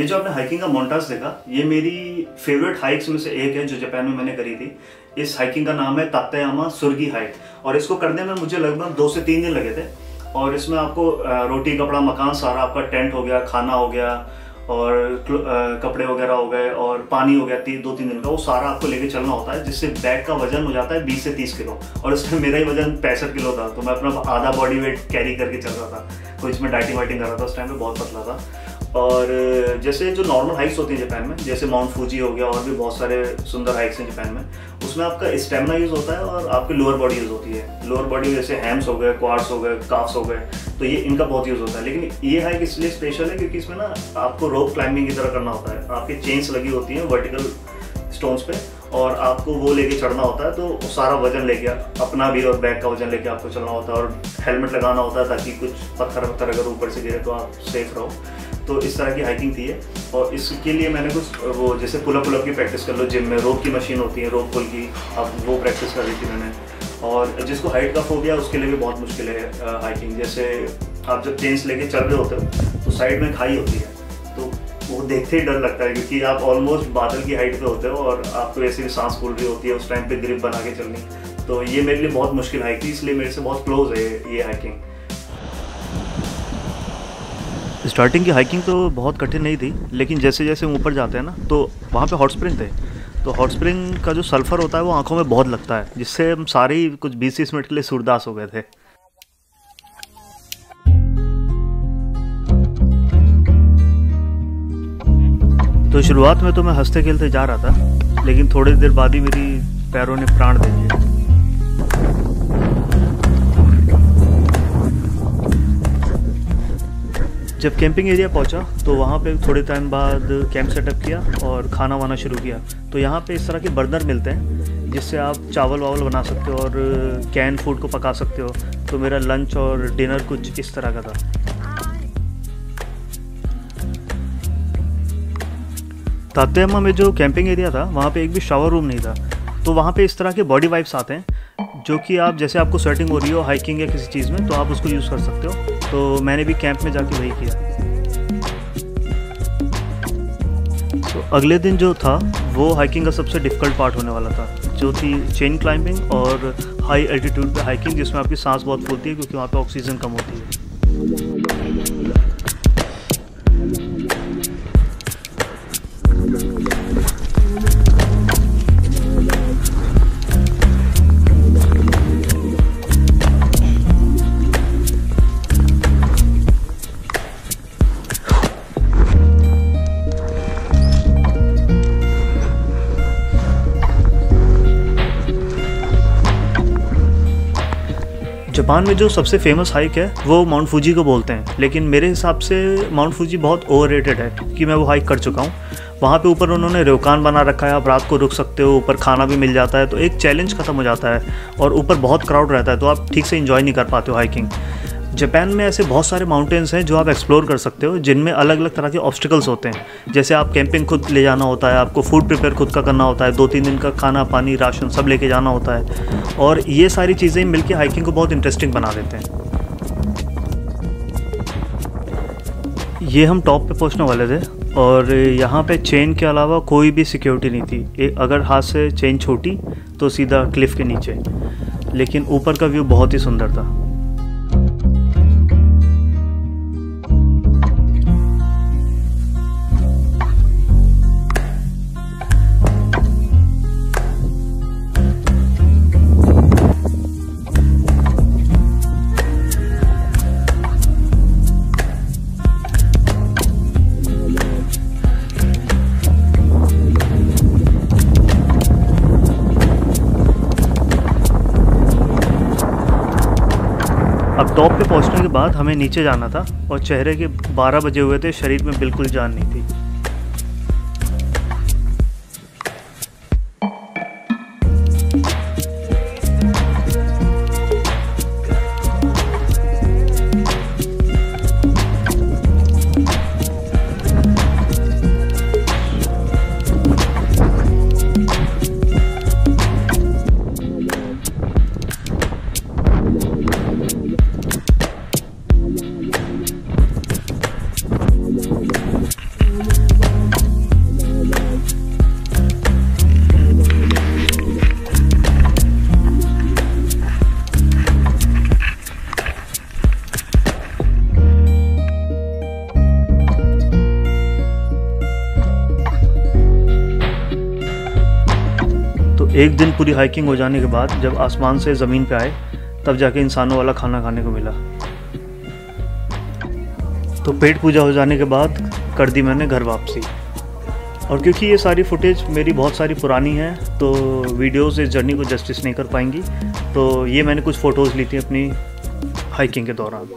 ये जो आपने हाइकिंग का मोंटाज देखा, ये मेरी फेवरेट हाइक्स में से एक है जो जापान में मैंने करी थी। इस हाइकिंग का नाम है तात्यायामा सुर्गी हाइक, और इसको करने में मुझे लगभग 2 से 3 दिन लगे थे। और इसमें आपको रोटी कपड़ा मकान सारा, आपका टेंट हो गया, खाना हो गया, और कपड़े वगैरह हो गए, और पानी हो गया 2-3 दिन का, वो सारा आपको लेके चलना होता है, जिससे बैग का वजन हो जाता है 20 से 30 किलो। और उसमें मेरा ही वजन 65 किलो था, तो मैं अपना आधा बॉडी वेट कैरी करके चल रहा था। कोई इसमें डाइटिंग वाइटिंग कर रहा था, उस टाइम पे बहुत पतला था। और जैसे जो नॉर्मल हाइक्स होती हैं जापान में, जैसे माउंट फूजी हो गया, और भी बहुत सारे सुंदर हाइक्स हैं जापान में, उसमें आपका स्टेमिना यूज़ होता है और आपकी लोअर बॉडी यूज़ होती है। लोअर बॉडी जैसे हैम्स हो गए, क्वाड्स हो गए, काफ्स हो गए, तो ये इनका बहुत यूज़ होता है। लेकिन ये हाइक इसलिए स्पेशल है क्योंकि इसमें ना आपको रोप क्लाइंबिंग की तरह करना होता है। आपकी चेन्स लगी होती हैं वर्टिकल स्टोन्स पे, और आपको वो लेके चढ़ना होता है, तो सारा वजन लेके, अपना भी और बैग का वजन लेके आपको चलना होता है, और हेलमेट लगाना होता है ताकि कुछ पत्थर अगर ऊपर से गिरे तो आप सेफ रहो। तो इस तरह की हाइकिंग थी ये। और इसके लिए मैंने कुछ वो जैसे पुलअप की प्रैक्टिस कर लो, जिम में रोप की मशीन होती है, रोप पुल की, अब वो प्रैक्टिस कर रही थी मैंने। और जिसको हाइट का फोबिया, उसके लिए भी बहुत मुश्किल है हाइकिंग। जैसे आप जब चेन्स लेके चल रहे होते हो तो साइड में खाई होती है, तो वो देखते ही डर लगता है, क्योंकि आप ऑलमोस्ट बादल की हाइट पे होते हो और आपको वैसे भी सांस फूल रही होती है, उस टाइम पे ग्रिप बना के चलनी। तो ये मेरे लिए बहुत मुश्किल हाइक थी, इसलिए मेरे से बहुत क्लोज है ये हाइकिंग। स्टार्टिंग की हाइकिंग तो बहुत कठिन नहीं थी, लेकिन जैसे जैसे हम ऊपर जाते हैं ना, तो वहाँ पे हॉट स्प्रिंग थे। तो हॉट स्प्रिंग का जो सल्फ़र होता है वो आंखों में बहुत लगता है, जिससे हम सारे ही कुछ 20-30 मिनट के लिए सूरदास हो गए थे। तो शुरुआत में तो मैं हंसते खेलते जा रहा था, लेकिन थोड़ी देर बाद ही मेरी पैरों ने प्राण दे दिए। जब कैंपिंग एरिया पहुंचा तो वहाँ पे थोड़े टाइम बाद कैंप सेटअप किया और खाना वाना शुरू किया। तो यहाँ पे इस तरह के बर्नर मिलते हैं जिससे आप चावल वावल बना सकते हो और कैन फूड को पका सकते हो। तो मेरा लंच और डिनर कुछ इस तरह का था। तात्यायामा में जो कैंपिंग एरिया था वहाँ पे एक भी शावर रूम नहीं था। तो वहाँ पे इस तरह के बॉडी वाइप्स आते हैं जो कि आप जैसे आपको स्वेटिंग हो रही हो हाइकिंग या किसी चीज़ में, तो आप उसको यूज़ कर सकते हो। तो मैंने भी कैंप में जाके वही किया। तो अगले दिन जो था वो हाइकिंग का सबसे डिफ़िकल्ट पार्ट होने वाला था, जो थी चेन क्लाइंबिंग और हाई एल्टीट्यूड पे हाइकिंग, जिसमें आपकी सांस बहुत फूलती है क्योंकि वहाँ पे ऑक्सीजन कम होती है। जापान में जो सबसे फेमस हाइक है वो माउंट फूजी को बोलते हैं, लेकिन मेरे हिसाब से माउंट फूजी बहुत ओवररेटेड है क्योंकि मैं वो हाइक कर चुका हूँ। वहाँ पे ऊपर उन्होंने रयोकान बना रखा है, आप रात को रुक सकते हो, ऊपर खाना भी मिल जाता है, तो एक चैलेंज खत्म हो जाता है। और ऊपर बहुत क्राउड रहता है तो आप ठीक से एंजॉय नहीं कर पाते हो हाइकिंग। जापान में ऐसे बहुत सारे माउंटेन्स हैं जो आप एक्सप्लोर कर सकते हो, जिनमें अलग अलग तरह के ऑब्स्टिकल्स होते हैं। जैसे आप कैंपिंग खुद ले जाना होता है, आपको फूड प्रिपेयर खुद का करना होता है, 2-3 दिन का खाना पानी राशन सब लेके जाना होता है, और ये सारी चीज़ें मिलके हाइकिंग को बहुत इंटरेस्टिंग बना देते हैं। ये हम टॉप पे पहुंचने वाले थे और यहाँ पे चेन के अलावा कोई भी सिक्योरिटी नहीं थी। अगर हाथ से चेन छोटी तो सीधा क्लिफ के नीचे, लेकिन ऊपर का व्यू बहुत ही सुंदर था। अब टॉप पे पहुंचने के बाद हमें नीचे जाना था और चेहरे के 12 बजे हुए थे, शरीर में बिल्कुल जान नहीं थी। एक दिन पूरी हाइकिंग हो जाने के बाद जब आसमान से ज़मीन पे आए तब जाके इंसानों वाला खाना खाने को मिला। तो पेट पूजा हो जाने के बाद कर दी मैंने घर वापसी। और क्योंकि ये सारी फुटेज मेरी बहुत सारी पुरानी है तो वीडियोस इस जर्नी को जस्टिस नहीं कर पाएंगी, तो ये मैंने कुछ फ़ोटोज़ ली थी अपनी हाइकिंग के दौरान।